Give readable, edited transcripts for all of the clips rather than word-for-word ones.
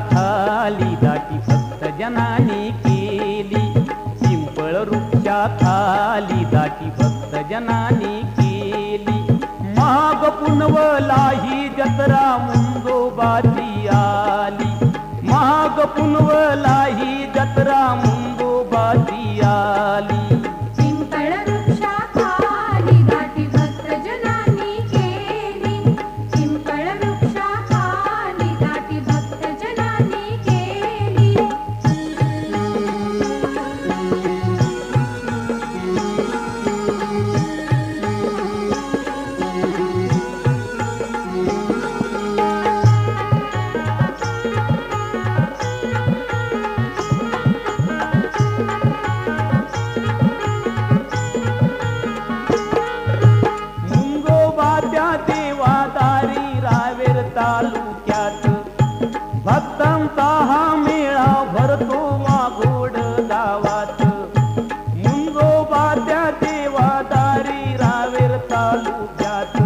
खाली दाटी भक्त जनानी केली, पिंपळ वृक्षा खाली दाटी भक्त जनानी केली. माग पुनवला ही जत्रा मुंजोबाची आली, माग पुनवला ही जत्रा मुंजोबाची आली. तालुक्यात भक्तांचा हा मेळा भरतो वाघोड गावात. मुंजोबा त्या देवादारी रावेर तालुक्यात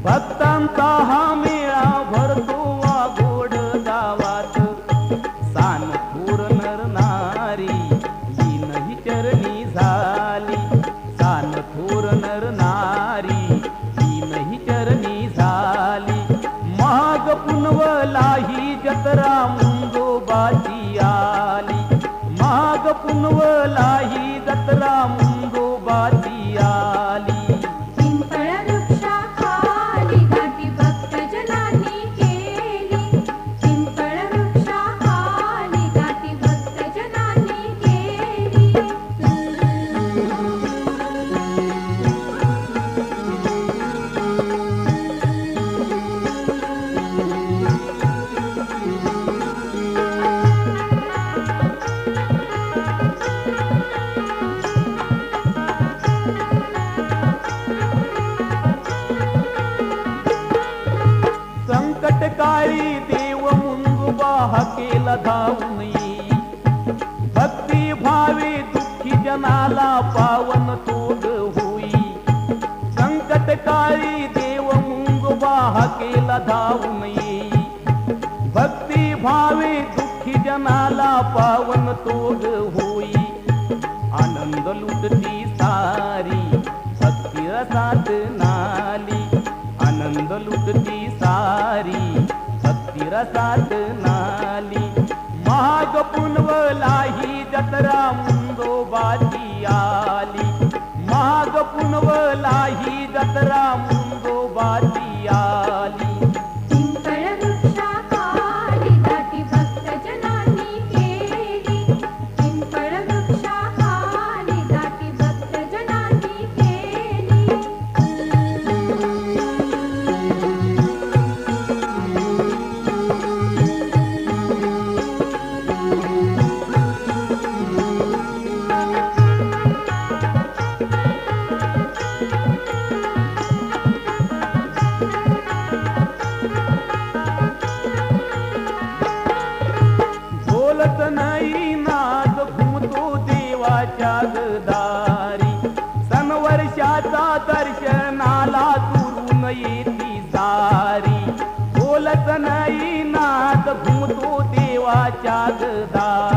भक्तांचा हा मेळा भरतो वाघोड गावात. सान थोर नर नारी ही नाही चरणी झाली, सान थोर नर नारी ही नाही चरणी झाली. माग पुनवला ही जत्रा मुंजोबाची आली, माग पुनवला ही जत्रा मुंजोबाची आली. संकटकाळी देव मुंजोबा हाकेला धावून येई, भक्ती भावे दुःखी जनाला पावन तोग होई. संकटकाळी देव मुंजोबा हाकेला धावून येई, भक्ती भावे दुःखी जनाला पावन तोग होई. आनंद लुटती सारी भक्ती रसात नाली, आनंद लुटती सारी भक्ती रसात नाली. माग पुनवला ही जत्रा मुंजोबाची आली, माग पुनवला ही जत्रा मुंजोबाची आली. बोलत नाही नाद घुमतो देवाच्या दारी, सनवर्षाचा दर्शनाला दुरून येती सारी. बोलत नाही नाद घुमतो देवाच्या दारी.